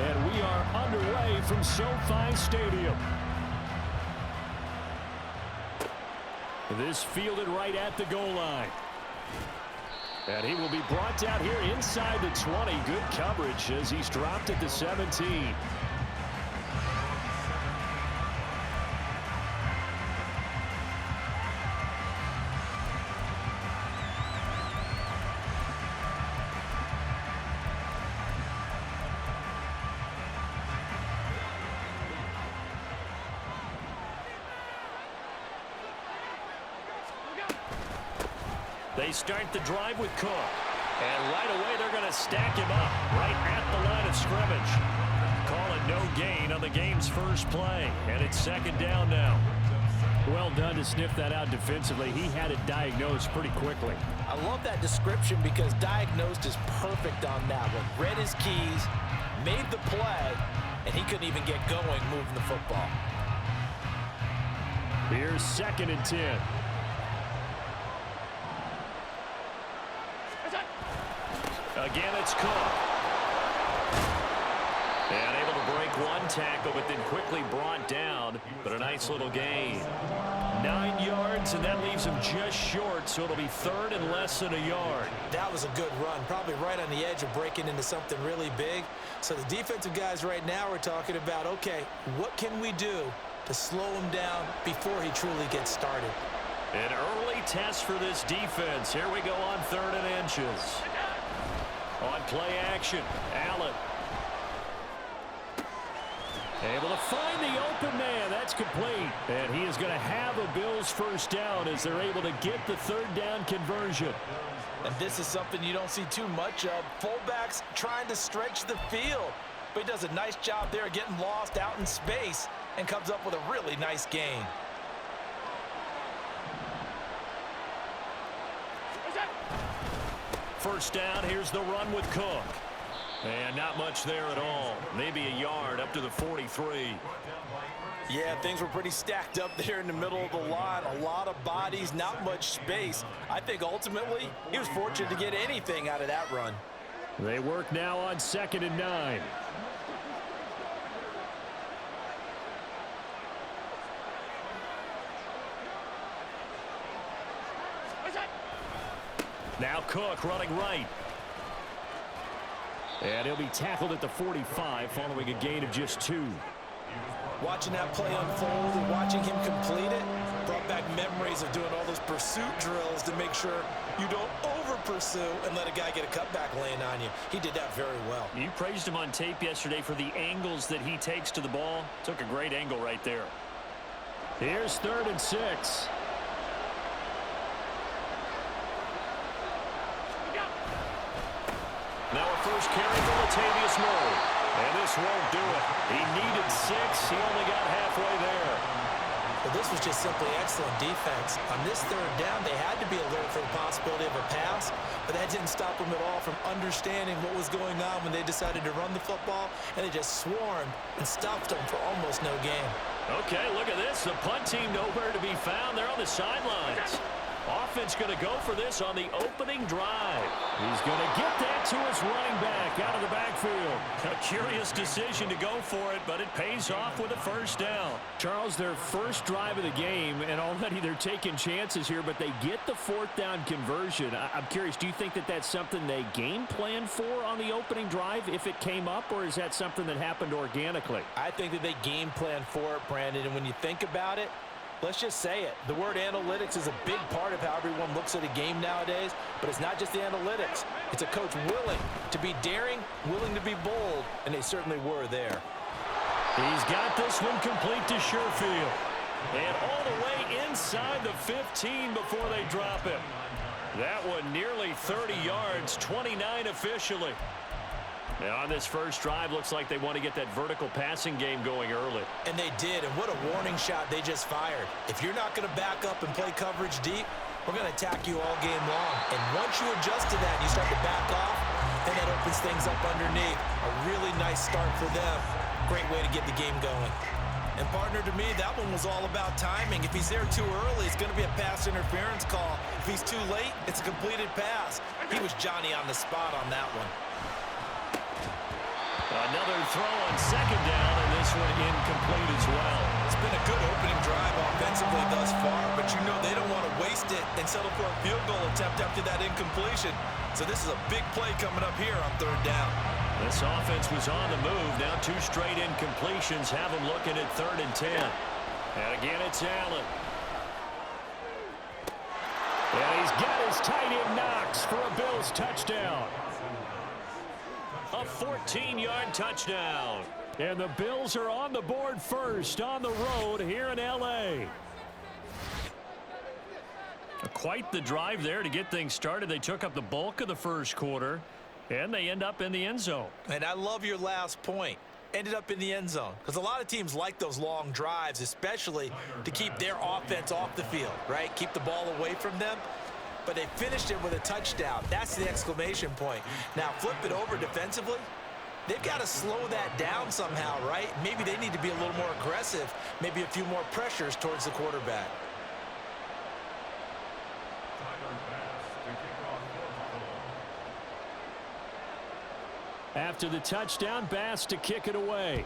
And we are underway from SoFi Stadium. This fielded right at the goal line. And he will be brought down here inside the 20. Good coverage as he's dropped at the 17. They start the drive with Cook. And right away, they're going to stack him up right at the line of scrimmage. Call it no gain on the game's first play. And it's second down now. Well done to sniff that out defensively. He had it diagnosed pretty quickly. I love that description because diagnosed is perfect on that one. Read his keys, made the play, and he couldn't even get going moving the football. Here's 2nd and 10. Again, it's Cook. And able to break one tackle, but then quickly brought down. But a nice little gain. 9 yards, and that leaves him just short, so it'll be 3rd and less than a yard. That was a good run, probably right on the edge of breaking into something really big. So the defensive guys right now are talking about, okay, what can we do to slow him down before he truly gets started? An early test for this defense. Here we go on 3rd and inches. On play action, Allen. Able to find the open man. That's complete. And he is going to have a Bills first down as they're able to get the 3rd down conversion. And this is something you don't see too much of. Fullbacks trying to stretch the field. But he does a nice job there getting lost out in space and comes up with a really nice gain. First down, here's the run with Cook. And not much there at all. Maybe a yard up to the 43. Yeah, things were pretty stacked up there in the middle of the line. A lot of bodies, not much space. I think ultimately he was fortunate to get anything out of that run. They work now on 2nd and 9. Now Cook running right. And he'll be tackled at the 45 following a gain of just 2. Watching that play unfold and watching him complete it brought back memories of doing all those pursuit drills to make sure you don't over-pursue and let a guy get a cutback laying on you. He did that very well. You praised him on tape yesterday for the angles that he takes to the ball. Took a great angle right there. Here's 3rd and 6. Now a first carry for Latavius Murray. And this won't do it. He needed 6. He only got halfway there. But this was just simply excellent defense. On this 3rd down, they had to be alert for the possibility of a pass, but that didn't stop them at all from understanding what was going on when they decided to run the football, and they just swarmed and stuffed them for almost no gain. Okay, look at this. The punt team nowhere to be found. They're on the sidelines. Offense going to go for this on the opening drive. He's going to get that to his running back out of the backfield. A curious decision to go for it, but it pays off with a first down. Charles, their first drive of the game, and already they're taking chances here, but they get the 4th down conversion. I'm curious, do you think that that's something they game plan for on the opening drive if it came up, or is that something that happened organically? I think that they game plan for it, Brandon, and when you think about it, let's just say it. The word analytics is a big part of how everyone looks at a game nowadays, but it's not just the analytics. It's a coach willing to be daring, willing to be bold, and they certainly were there. He's got this one complete to Sherfield. And all the way inside the 15 before they drop him. That one nearly 30 yards, 29 officially. And on this first drive, looks like they want to get that vertical passing game going early. And they did, and what a warning shot they just fired. If you're not going to back up and play coverage deep, we're going to attack you all game long. And once you adjust to that and you start to back off, then that opens things up underneath. A really nice start for them. Great way to get the game going. And partner, to me, that one was all about timing. If he's there too early, it's going to be a pass interference call. If he's too late, it's a completed pass. He was Johnny on the spot on that one. Another throw on second down, and this one incomplete as well. It's been a good opening drive offensively thus far, but you know they don't want to waste it and settle for a field goal attempt after that incompletion. So this is a big play coming up here on third down. This offense was on the move. Now 2 straight incompletions have them looking at 3rd and 10. And again, it's Allen. And he's got his tight end Knox for a Bills touchdown. A 14-yard touchdown. And the Bills are on the board first on the road here in L.A. Quite the drive there to get things started. They took up the bulk of the first quarter, and they end up in the end zone. And I love your last point. Ended up in the end zone. Because a lot of teams like those long drives, especially to keep their offense off the field, right? Keep the ball away from them. But they finished it with a touchdown. That's the exclamation point. Now, flip it over defensively. They've got to slow that down somehow, right? Maybe they need to be a little more aggressive. Maybe a few more pressures towards the quarterback. After the touchdown, Bass to kick it away.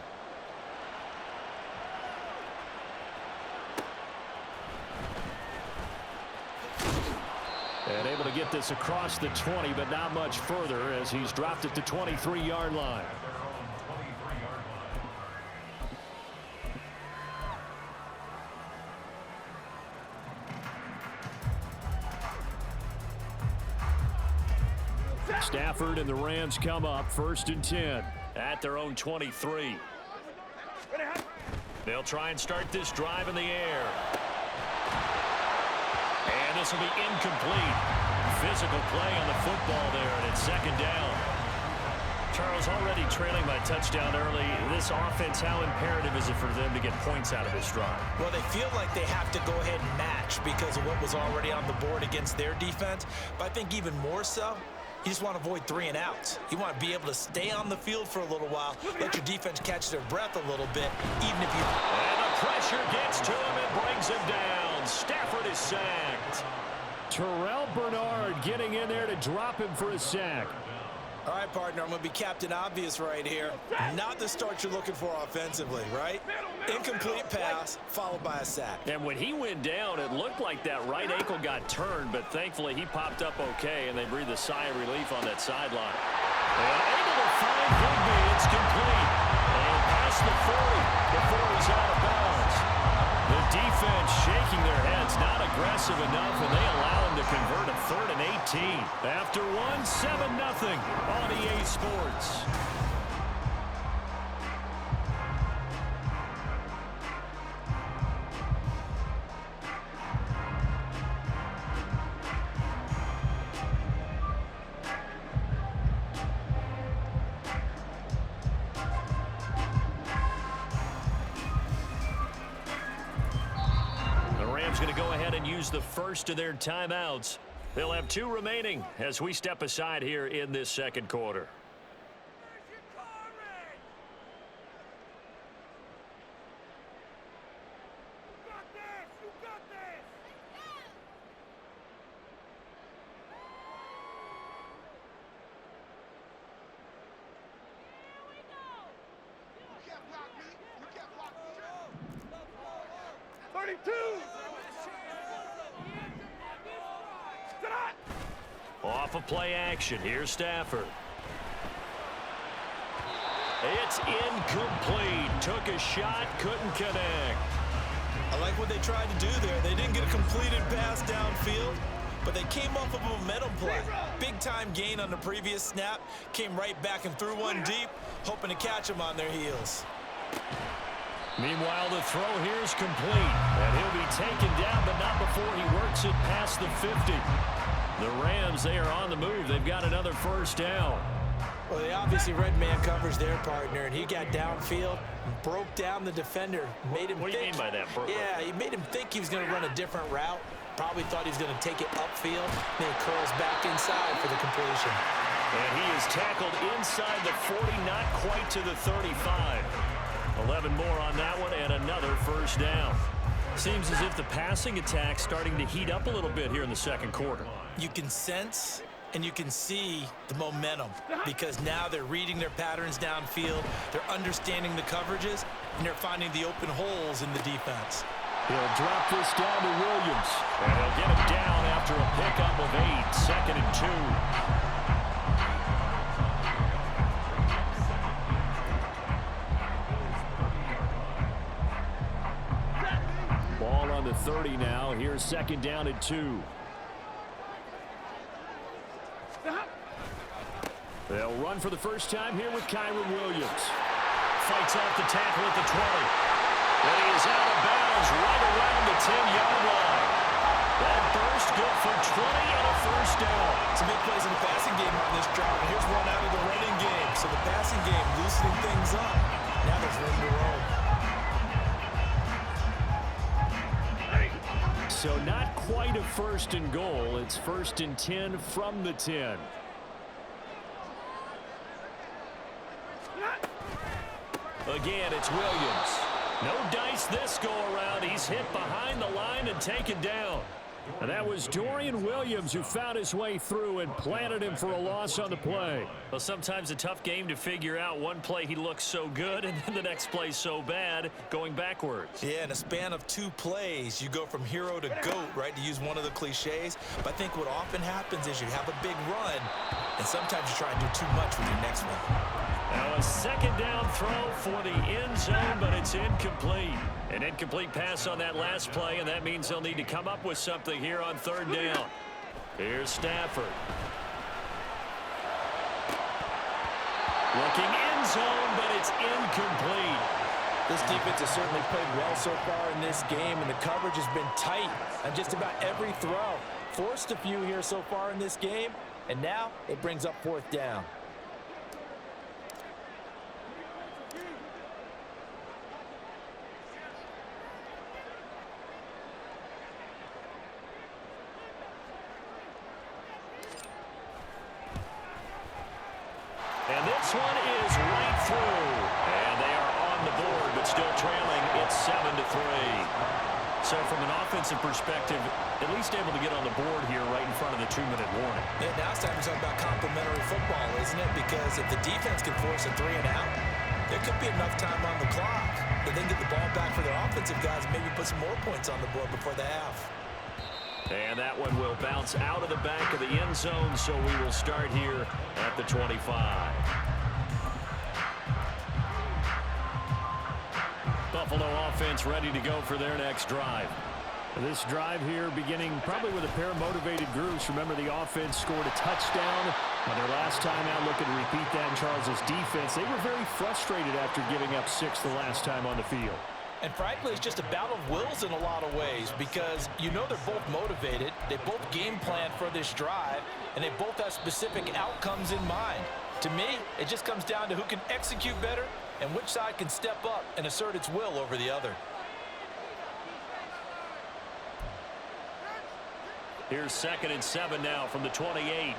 And able to get this across the 20, but not much further as he's dropped it to 23-yard line. Stafford and the Rams come up 1st and 10 at their own 23. They'll try and start this drive in the air. And this will be incomplete. Physical play on the football there, and it's 2nd down. Charles, already trailing by touchdown early. This offense, how imperative is it for them to get points out of this drive? Well, they feel like they have to go ahead and match because of what was already on the board against their defense. But I think even more so, you just want to avoid 3 and outs. You want to be able to stay on the field for a little while, let your defense catch their breath a little bit, even if you... And the pressure gets to him and brings him down. Stafford is sacked. Terrell Bernard getting in there to drop him for a sack. All right, partner, I'm going to be Captain Obvious right here. Not the start you're looking for offensively, right? Incomplete pass, followed by a sack. And when he went down, it looked like that right ankle got turned, but thankfully he popped up okay, and they breathed a sigh of relief on that sideline. And able to find Higby. It's complete. And past the 40 before he's out of bounds. The defense shaking their heads, not aggressive enough, and they allow him to convert a 3rd and 18. After 7-0 on EA Sports. Going to go ahead and use the first of their timeouts. They'll have 2 remaining as we step aside here in this 2nd quarter. Off of play action. Here's Stafford. It's incomplete. Took a shot, couldn't connect. I like what they tried to do there. They didn't get a completed pass downfield, but they came off of a momentum play. Big-time gain on the previous snap. Came right back and threw one deep, hoping to catch them on their heels. Meanwhile, the throw here is complete. And he'll be taken down, but not before he works it past the 50. The Rams, they are on the move. They've got another 1st down. Well, they obviously read man coverage their partner, and he got downfield, broke down the defender, made him What do you mean by that, bro? Yeah, he made him think he was going to run a different route. Probably thought he was going to take it upfield. Then he curls back inside for the completion. And he is tackled inside the 40, not quite to the 35. 11 more on that one, and another 1st down. Seems as if the passing attack's starting to heat up a little bit here in the 2nd quarter. You can sense And you can see the momentum because now they're reading their patterns downfield, they're understanding the coverages, and they're finding the open holes in the defense. He'll drop this down to Williams, and he'll get him down after a pickup of 8, 2nd and 2. Ball on the 30 now. Here's 2nd down and 2. They'll run for the first time here with Kyron Williams. Fights off the tackle at the 20. And he is out of bounds right around the 10-yard line. That burst good for 20 and a first down. Some big plays in the passing game on this drive. And here's one out of the running game. So the passing game loosening things up. Now there's room to roam. So not quite a 1st and goal. It's 1st and 10 from the 10. Again, it's Williams. No dice this go-around. He's hit behind the line and taken down. And that was Dorian Williams who found his way through and planted him for a loss on the play. Well, sometimes a tough game to figure out. One play he looks so good, and then the next play so bad, going backwards. Yeah, in a span of 2 plays, you go from hero to GOAT, right, to use one of the cliches. But I think what often happens is you have a big run, and sometimes you try and do too much with your next one. Now a 2nd down throw for the end zone, but it's incomplete. An incomplete pass on that last play, and that means they'll need to come up with something here on 3rd down. Here's Stafford. Looking end zone, but it's incomplete. This defense has certainly played well so far in this game, and the coverage has been tight on just about every throw. Forced a few here so far in this game, and now it brings up 4th down. And this one is right through. And they are on the board, but still trailing. It's 7-3. So from an offensive perspective, at least able to get on the board here right in front of the 2-minute warning. Yeah, now it's time to talk about complementary football, isn't it? Because if the defense can force a 3 and out, there could be enough time on the clock that they can get the ball back for their offensive guys and maybe put some more points on the board before the half. And that one will bounce out of the back of the end zone, so we will start here at the 25. Buffalo offense ready to go for their next drive. This drive here beginning probably with a pair of motivated groups. Remember, the offense scored a touchdown on their last time out. Looking to repeat that in Charles' defense. They were very frustrated after giving up 6 the last time on the field. And frankly, it's just a battle of wills in a lot of ways because you know they're both motivated, they both game plan for this drive, and they both have specific outcomes in mind. To me, it just comes down to who can execute better and which side can step up and assert its will over the other. Here's 2nd and 7 now from the 28.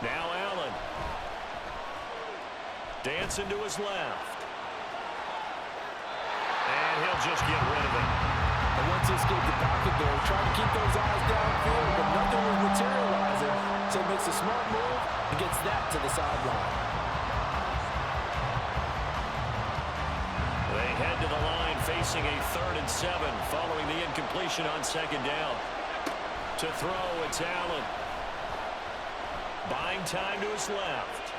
Now Allen. Dancing to his left. And he'll just get rid of it. And once he escaped the pocket there, he tried to keep those eyes downfield, but nothing was materializing. So he makes a smart move and gets that to the sideline. They head to the line facing a 3rd and 7 following the incompletion on 2nd down. To throw, it's Allen. Buying time to his left.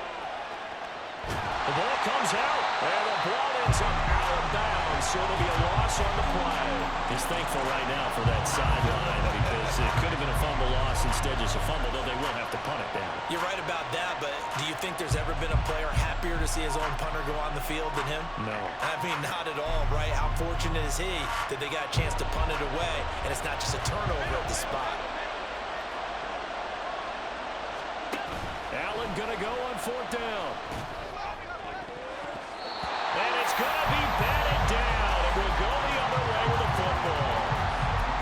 The ball comes out, and the ball ends up out of bounds, so it'll be a loss on the play. He's thankful right now for that sideline because it could have been a fumble loss, instead just a fumble, though they will have to punt it down. You're right about that, but do you think there's ever been a player happier to see his own punter go on the field than him? No. I mean, not at all, right? How fortunate is he that they got a chance to punt it away, and it's not just a turnover at the spot. Allen gonna go on 4th down. And it's going to be batted down. It will go the other way with the football.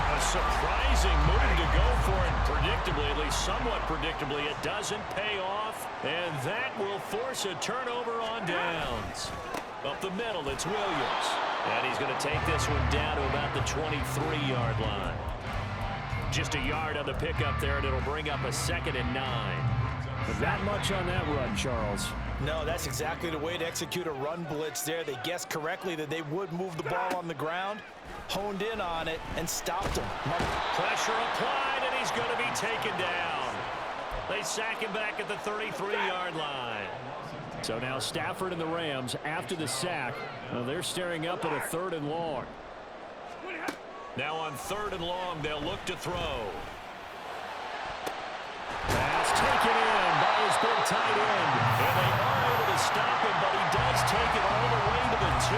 A surprising move to go for it. Predictably, at least somewhat predictably, it doesn't pay off. And that will force a turnover on downs. Up the middle, it's Williams. And he's going to take this one down to about the 23-yard line. Just a yard on the pickup there, and it'll bring up a 2nd and 9. But not much on that run, Charles. No, that's exactly the way to execute a run blitz there. They guessed correctly that they would move the ball on the ground, honed in on it, and stopped him. Pressure applied, and he's going to be taken down. They sack him back at the 33-yard line. So now Stafford and the Rams, after the sack, they're staring up at a 3rd and long. Now on 3rd and long, they'll look to throw. Pass taken in by his big tight end. And they are able to stop him, but he does take it all the way to the 2.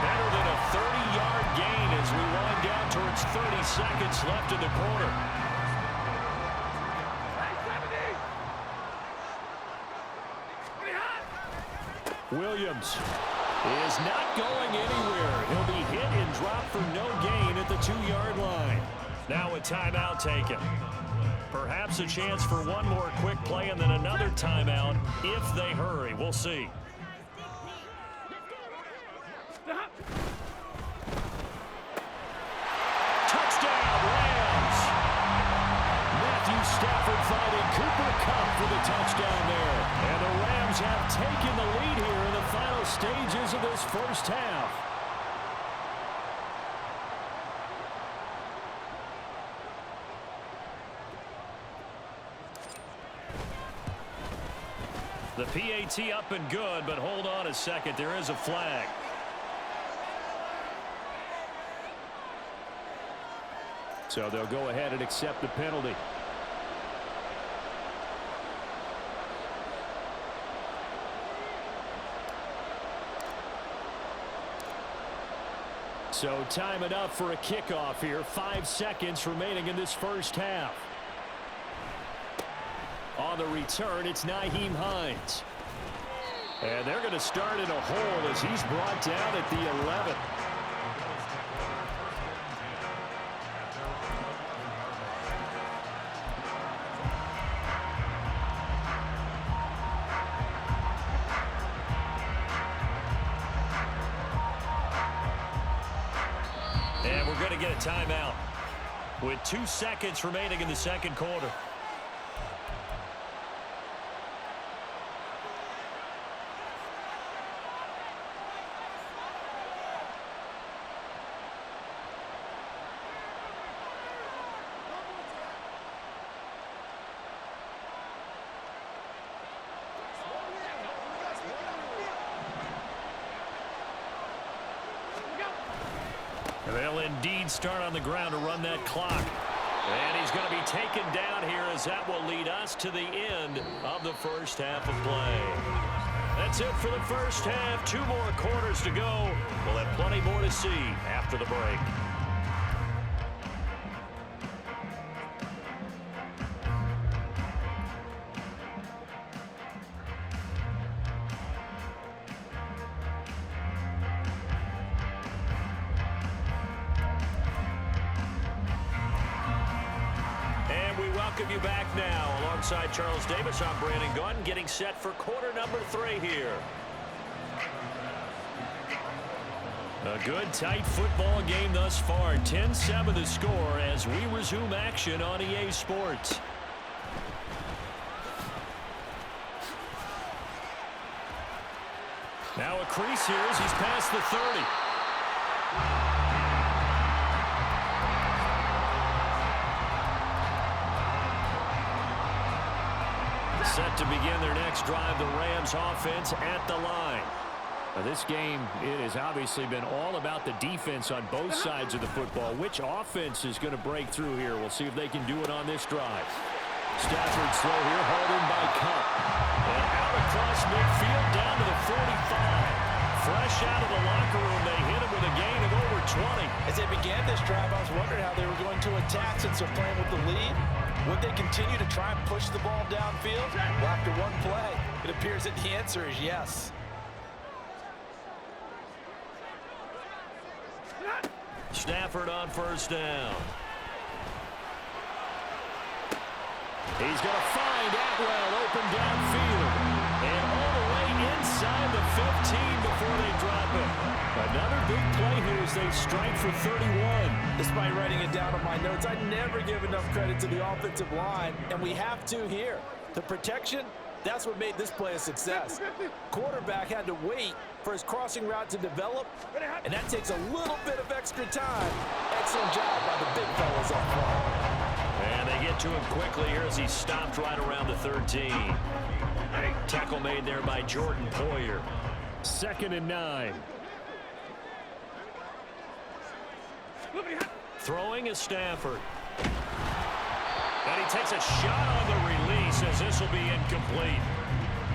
Better than a 30-yard gain as we wind down towards 30 seconds left in the quarter. Williams is not going anywhere. He'll be hit and dropped for no gain at the 2-yard line. Now a timeout taken. Perhaps a chance for one more quick play and then another timeout if they hurry. We'll see. Touchdown, Rams! Matthew Stafford finding Cooper Kupp for the touchdown there. And the Rams have taken the lead here in the final stages of this first half. The PAT up and good, but hold on a second. There is a flag. So they'll go ahead and accept the penalty. So time enough for a kickoff here. 5 seconds remaining in this first half. On the return, it's Nyheim Hines. And they're going to start in a hole as he's brought down at the 11. And we're going to get a timeout with 2 seconds remaining in the second quarter. They'll indeed start on the ground to run that clock. And he's going to be taken down here as that will lead us to the end of the first half of play. That's it for the first half. 2 more quarters to go. We'll have plenty more to see after the break. Welcome you back now. Alongside Charles Davis, I'm Brandon Gunn, getting set for quarter number 3 here. A good, tight football game thus far. 10-7 the score as we resume action on EA Sports. Now a crease here as he's past the 30. Set to begin their next drive, the Rams offense at the line. Now this game, it has obviously been all about the defense on both sides of the football. Which offense is going to break through here? We'll see if they can do it on this drive. Stafford's throw here, hauled in by Kupp. And out across midfield, down to the 45. Fresh out of the locker room, they hit him with a gain of over 20. As they began this drive, I was wondering how they were going to attack since they're playing with the lead. Would they continue to try and push the ball downfield? Well, after one play, it appears that the answer is yes. Stafford on first down. He's going to find Atwell open downfield. And all the way inside the 15 before they drop it. Another big play here as they strike for 31. Despite writing it down on my notes, I never give enough credit to the offensive line, and we have to here. The protection, that's what made this play a success. Quarterback had to wait for his crossing route to develop, and that takes a little bit of extra time. Excellent job by the big fellas up front. And they get to him quickly here as he stopped right around the 13. Tackle made there by Jordan Poyer. 2nd and 9. Throwing is Stafford. And he takes a shot on the release as this will be incomplete.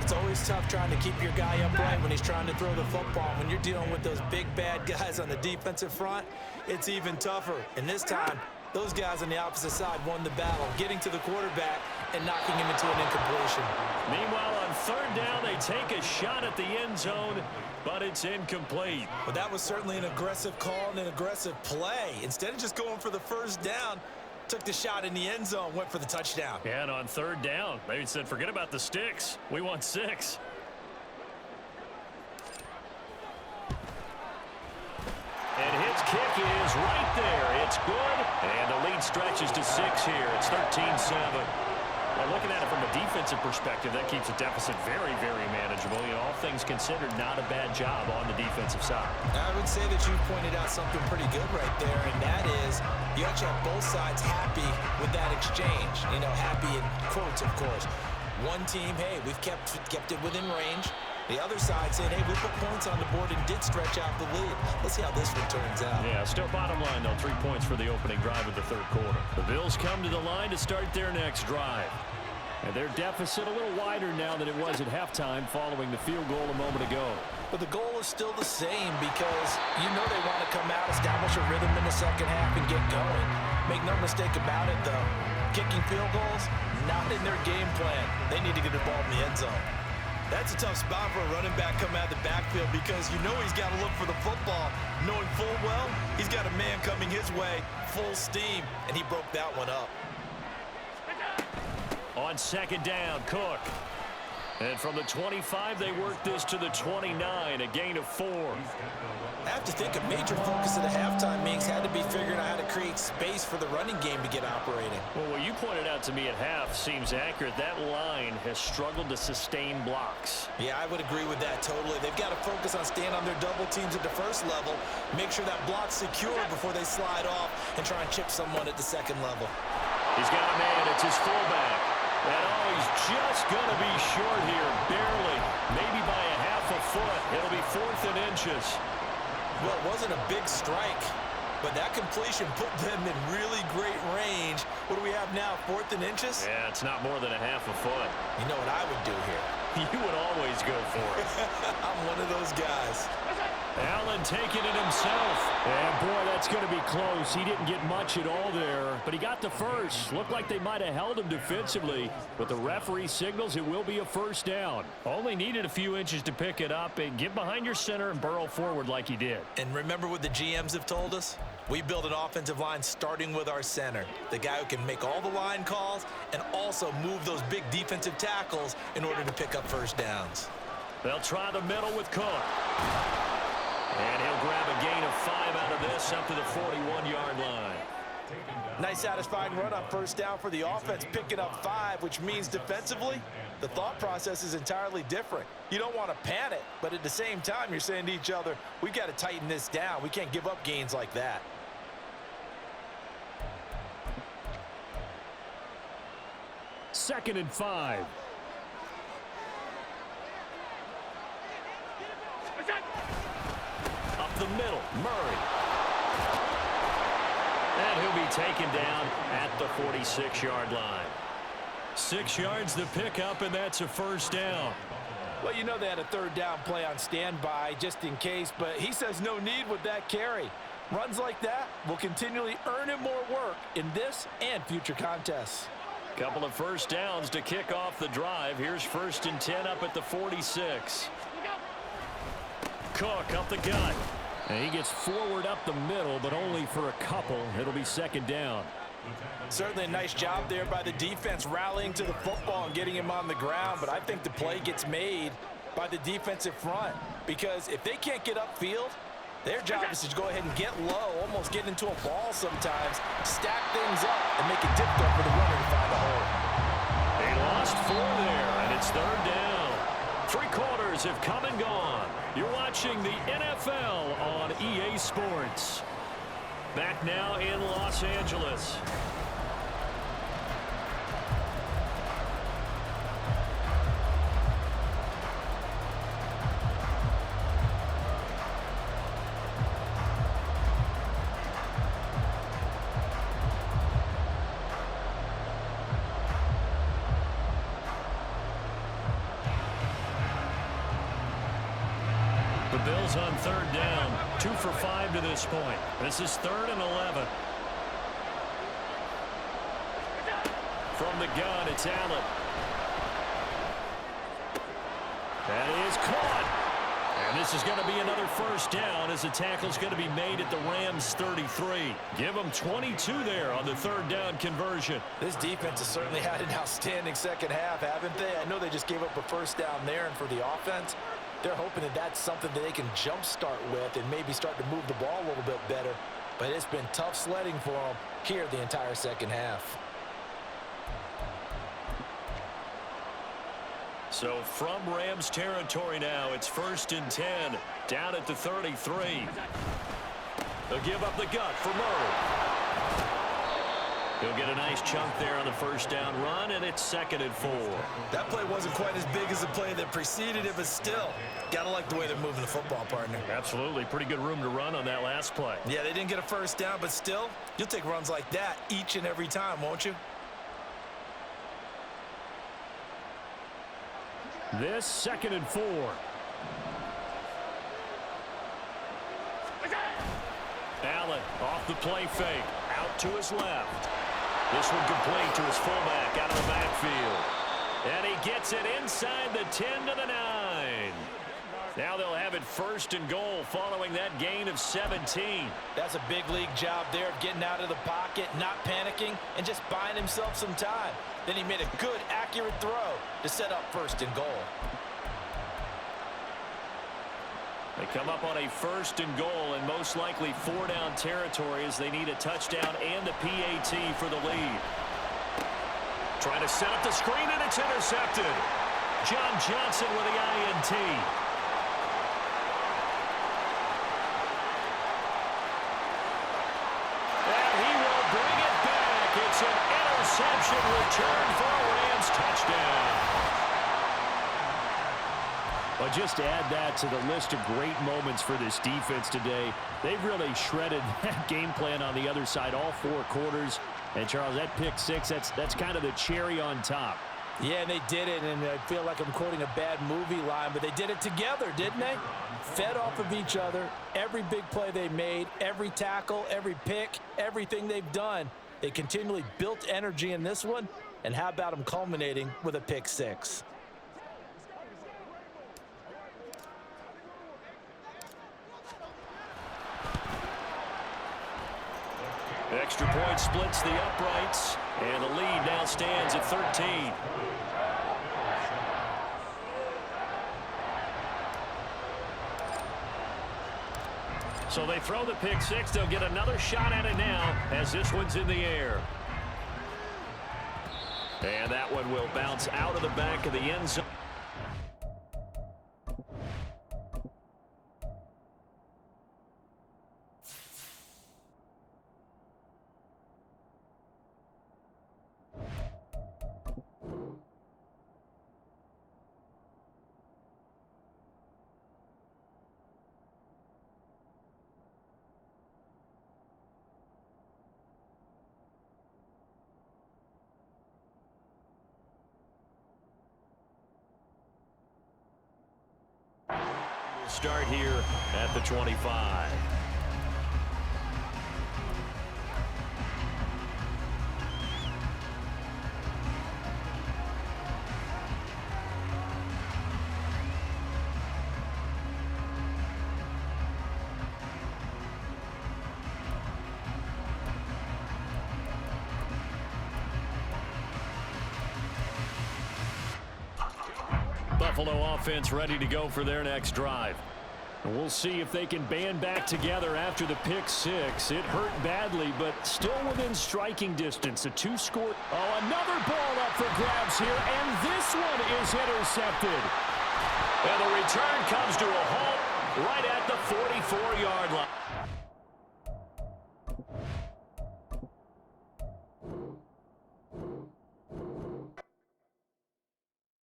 It's always tough trying to keep your guy upright when he's trying to throw the football. When you're dealing with those big, bad guys on the defensive front, it's even tougher. And this time, those guys on the opposite side won the battle, getting to the quarterback and knocking him into an incompletion. Meanwhile, on 3rd down, they take a shot at the end zone, but it's incomplete. But that was certainly an aggressive call and an aggressive play. Instead of just going for the 1st down, took the shot in the end zone, went for the touchdown. Yeah, and on 3rd down, they said, forget about the sticks. We want 6. And his kick is right there. It's good. And the lead stretches to 6 here. It's 13-7. Well, looking at it from a defensive perspective, that keeps the deficit very, very manageable. You know, all things considered, not a bad job on the defensive side. I would say that you pointed out something pretty good right there, and that is you actually have both sides happy with that exchange. You know, happy in quotes, of course. One team, hey, we've kept it within range. The other side saying, hey, we put points on the board and did stretch out the lead. Let's see how this one turns out. Yeah, still bottom line, though, 3 points for the opening drive of the 3rd quarter. The Bills come to the line to start their next drive. And their deficit a little wider now than it was at halftime following the field goal a moment ago. But the goal is still the same because you know they want to come out, establish a rhythm in the 2nd half, and get going. Make no mistake about it, though. Kicking field goals, not in their game plan. They need to get the ball in the end zone. That's a tough spot for a running back coming out of the backfield because you know he's got to look for the football, knowing full well he's got a man coming his way, full steam, and he broke that one up. On 2nd down, Cook. And from the 25, they work this to the 29, a gain of 4. I have to think a major focus of the halftime meetings had to be figuring out how to create space for the running game to get operating. Well, what you pointed out to me at half seems accurate. That line has struggled to sustain blocks. Yeah, I would agree with that totally. They've got to focus on staying on their double teams at the 1st level, make sure that block's secure before they slide off and try and chip someone at the 2nd level. He's got a man. It's his fullback. And he's just going to be short here, barely, maybe by a half a foot. It'll be 4th and inches. Well, it wasn't a big strike, but that completion put them in really great range. What do we have now, 4th and inches? Yeah, it's not more than a half a foot. You know what I would do here? You would always go for it. I'm one of those guys. Allen taking it himself. And, boy, that's going to be close. He didn't get much at all there, but he got the first. Looked like they might have held him defensively, but the referee signals it will be a 1st down. Only needed a few inches to pick it up and get behind your center and burrow forward like he did. And remember what the GMs have told us? We build an offensive line starting with our center, the guy who can make all the line calls and also move those big defensive tackles in order to pick up 1st downs. They'll try the middle with Cook. And he'll grab a gain of 5 out of this up to the 41-yard line. Nice satisfying run up 1st down for the offense, picking up 5, which means defensively, the thought process is entirely different. You don't want to panic, but at the same time, you're saying to each other, we've got to tighten this down. We can't give up gains like that. Second and 5. Up the middle, Murray. And he'll be taken down at the 46-yard line. 6 yards to pick up, and that's a 1st down. Well, you know they had a 3rd down play on standby just in case, but he says no need with that carry. Runs like that will continually earn him more work in this and future contests. Couple of 1st downs to kick off the drive. Here's 1st and 10 up at the 46. Cook up the gut. And he gets forward up the middle, but only for a couple. It'll be 2nd down. Certainly a nice job there by the defense rallying to the football and getting him on the ground, but I think the play gets made by the defensive front because if they can't get upfield, their job is to go ahead and get low, almost get into a ball sometimes, stack things up, and make it difficult for the runner to find a hole. They lost 4 there, and it's 3rd down. 3 quarters have come and gone. You're watching the NFL on EA Sports. Back now in Los Angeles. The Bills on 3rd down, 2 for 5 to this point. This is 3rd and 11. From the gun, it's Allen. That is caught. And this is going to be another 1st down as the tackle's going to be made at the Rams' 33. Give them 22 there on the 3rd down conversion. This defense has certainly had an outstanding second half, haven't they? I know they just gave up a 1st down there, and for the offense, they're hoping that that's something that they can jumpstart with and maybe start to move the ball a little bit better. But it's been tough sledding for them here the entire second half. So from Rams territory now, it's 1st and 10, down at the 33. They'll give up the gut for Murray. He'll get a nice chunk there on the 1st down run, and it's 2nd and 4. That play wasn't quite as big as the play that preceded it, but still, gotta like the way they're moving the football, partner. Absolutely. Pretty good room to run on that last play. Yeah, they didn't get a 1st down, but still, you'll take runs like that each and every time, won't you? This 2nd and 4. Allen off the play fake, out to his left. This one complete to his fullback out of the backfield. And he gets it inside the 10 to the 9. Now they'll have it 1st and goal following that gain of 17. That's a big league job there of getting out of the pocket, not panicking, and just buying himself some time. Then he made a good, accurate throw to set up 1st and goal. They come up on a 1st and goal and most likely 4-down territory as they need a touchdown and a PAT for the lead. Trying to set up the screen, and it's intercepted. John Johnson with the INT. And he will bring it back. It's an interception return for a Rams touchdown. Well, just to add that to the list of great moments for this defense today, they've really shredded that game plan on the other side all 4 quarters. And, Charles, that pick 6, that's kind of the cherry on top. Yeah, and they did it, and I feel like I'm quoting a bad movie line, but they did it together, didn't they? Fed off of each other, every big play they made, every tackle, every pick, everything they've done. They continually built energy in this one, and how about them culminating with a pick 6? Extra point splits the uprights, and the lead now stands at 13. So they throw the pick 6. They'll get another shot at it now as this one's in the air. And that one will bounce out of the back of the end zone. Start here at the 25. Buffalo offense ready to go for their next drive. And we'll see if they can band back together after the pick six. It hurt badly, but still within striking distance. A two-score. Oh, another ball up for grabs here, and this one is intercepted. And the return comes to a halt right at the 44-yard line.